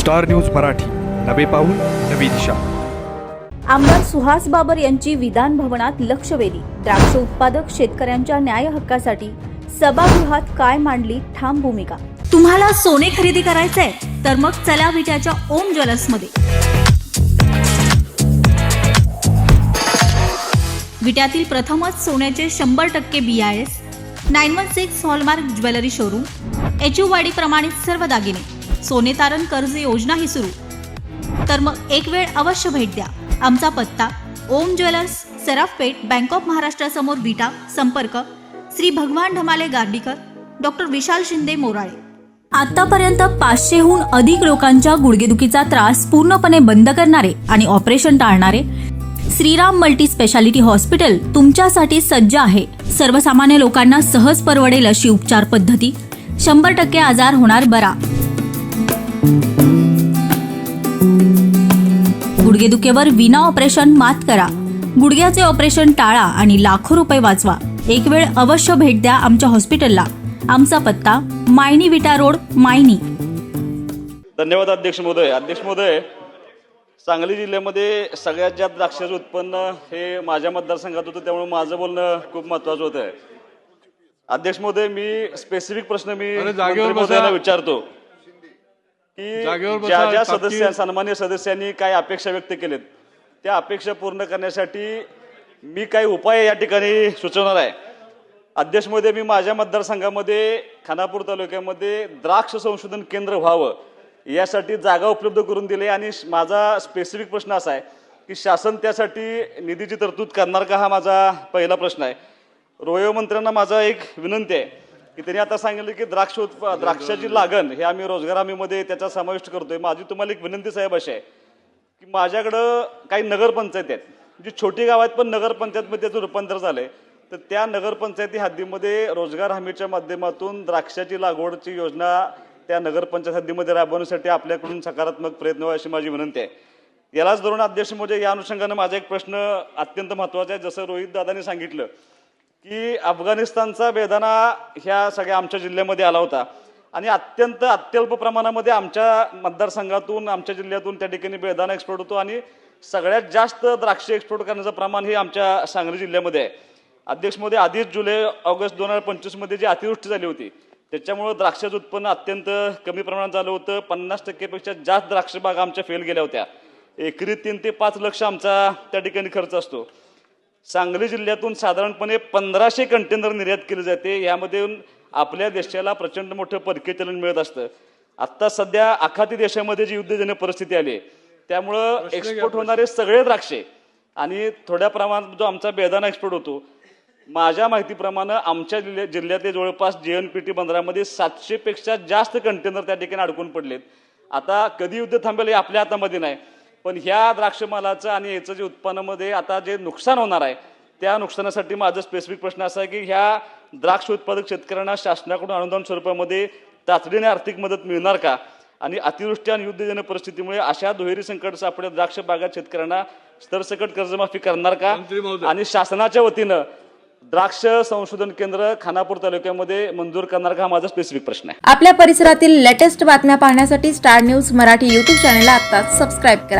Star news Marathi, नवे पाऊल नवी दिशा। आमदार सुहास बाबर यांची विधान भवनात लक्षवेधी। द्राक्ष उत्पादक शेतकऱ्यांच्या न्याय हक्कासाठी सभागृहात काय मांडली ठाम भूमिका। तुम्हाला सोने खरेदी करायचंय तर मग चला विट्याच्या ओम ज्वेलर्समध्ये। विट्यातील प्रथमच सोन्याचे 100% BIS 916 hallmark jewellery showroom, HUID प्रमाणित सर्व दागिने, सोने तारण कर्ज योजना ही सुरू। तर मग एक वेळ अवश्य भेट द्या। आमचा पत्ता ओम ज्वेलर्स, सराफपेठ, बँक ऑफ महाराष्ट्र समोर विटा। संपर्क श्री भगवान ढमाले गार्डीकर, डॉक्टर विशाल शिंदे मोराळे। आतापर्यंत 500हून अधिक लोकांच्या गुडघेदुखीचा त्रास पूर्णपणे बंद करणारे आणि ऑपरेशन टाळणारे श्रीराम मल्टी स्पेशालिटी हॉस्पिटल तुमच्यासाठी सज्ज आहे। सर्वसामान्य लोकांना सहज परवडेल अशी उपचार पद्धती, 100% आजार होणार बरा। गुडघेदुखीवर विना ऑपरेशन मात करा। गुडघ्याचे ऑपरेशन टाळा आणि लाखो रुपये वाचवा। एक वेळ अवश्य भेट द्या आमच्या हॉस्पिटलला। आमचा पत्ता मायनी विटा रोड, मायनी। धन्यवाद अध्यक्ष महोदय। सांगली जिल्ह्यामध्ये सगळ्यात जास्त द्राक्षाचं उत्पन्न हे माझ्या मतदारसंघात होतं, त्यामुळे माझं बोलणं खूप महत्त्वाचं होतं। अध्यक्ष महोदय, मी स्पेसिफिक प्रश्न महोदयांना विचारतो की ज्या सदस्य सन्मान्य सदस्यांनी काय अपेक्षा व्यक्त केलेत त्या अपेक्षा पूर्ण करण्यासाठी मी काही उपाय या ठिकाणी सुचवणार आहे। अध्यक्ष महोदय, मी माझ्या मतदारसंघामध्ये खानापूर तालुक्यामध्ये द्राक्ष संशोधन केंद्र व्हावं यासाठी जागा उपलब्ध करून दिली आणि माझा स्पेसिफिक प्रश्न असा आहे की शासन त्यासाठी निधीची तरतूद करणार का, हा माझा पहिला प्रश्न आहे। रोयो मंत्र्यांना माझा एक विनंती आहे की त्यांनी आता सांगितलं की द्राक्षाची लागण हे आम्ही रोजगार हमीमध्ये त्याचा समाविष्ट करतोय। माझी तुम्हाला एक विनंती साहेब अशी आहे की माझ्याकडं काही नगरपंचायत आहेत, जी छोटी गाव आहेत पण नगरपंचायतमध्ये त्याचं रूपांतर झालंय, तर त्या नगरपंचायती हद्दीमध्ये रोजगार हमीच्या माध्यमातून द्राक्षाची लागवडची योजना त्या नगरपंचायत हद्दीमध्ये राबवण्यासाठी आपल्याकडून सकारात्मक प्रयत्न व्हावे अशी माझी विनंती आहे। यालाच धरून अध्यक्ष महोदय, या अनुषंगाने माझा एक प्रश्न अत्यंत महत्त्वाचा आहे। जसं रोहित दादांनी सांगितलं की अफगाणिस्तानचा बेदाणा ह्या सगळ्या आमच्या जिल्ह्यामध्ये आला होता आणि अत्यल्प प्रमाणामध्ये आमच्या मतदारसंघातून आमच्या जिल्ह्यातून त्या ठिकाणी बेदाणा एक्सपोर्ट होतो आणि सगळ्यात जास्त द्राक्ष एक्सपोर्ट करण्याचं प्रमाण हे आमच्या सांगली जिल्ह्यामध्ये आहे। अध्यक्ष महोदय, आधीच जुलै ऑगस्ट 2025 मध्ये जी अतिवृष्टी झाली होती त्याच्यामुळे द्राक्षाचं उत्पन्न अत्यंत कमी प्रमाणात झालं होतं। 50% पेक्षा जास्त द्राक्ष बागा आमच्या फेल गेल्या होत्या। एकरी 3 ते 5 लक्ष आमचा त्या ठिकाणी खर्च असतो। सांगली जिल्ह्यातून साधारणपणे 1500 कंटेनर निर्यात केले जाते। यामध्ये आपल्या देशाला प्रचंड मोठं परकीय चलन मिळत असतं। आता सध्या आखाती देशामध्ये जी युद्धजन्य परिस्थिती आली आहे त्यामुळं एक्सपोर्ट होणारे सगळे द्राक्षे आणि थोड्या प्रमाणात जो आमचा बेदाणा एक्सपोर्ट होतो, माझ्या माहितीप्रमाणे आमच्या जिल्ह्यातले जवळपास JNPT बंदरामध्ये 700 पेक्षा जास्त कंटेनर त्या ठिकाणी अडकून पडलेत। आता कधी युद्ध थांबेल हे आपल्या हातामध्ये नाही, पण ह्या द्राक्ष मालाचं आणि याचं जे उत्पन्नामध्ये आता जे नुकसान होणार आहे त्या नुकसानासाठी माझा स्पेसिफिक प्रश्न असा आहे की ह्या द्राक्ष उत्पादक शेतकऱ्यांना शासनाकडून अनुदान स्वरूपामध्ये तातडीने आर्थिक मदत मिळणार का, आणि अतिवृष्टी आणि युद्धजन्य परिस्थितीमुळे अशा दुहेरी संकट सापडलेल्या द्राक्ष बागात शेतकऱ्यांना सरसकट कर्जमाफी करणार का, आणि शासनाच्या वतीनं द्राक्ष संशोधन केंद्र खानापूर तालुक्यामध्ये मंजूर करणार का, हा माझा स्पेसिफिक प्रश्न आहे। आपल्या परिसरातील लेटेस्ट बातम्या पाहण्यासाठी स्टार न्यूज मराठी YouTube चॅनलला आत्ताच सबस्क्राईब करा।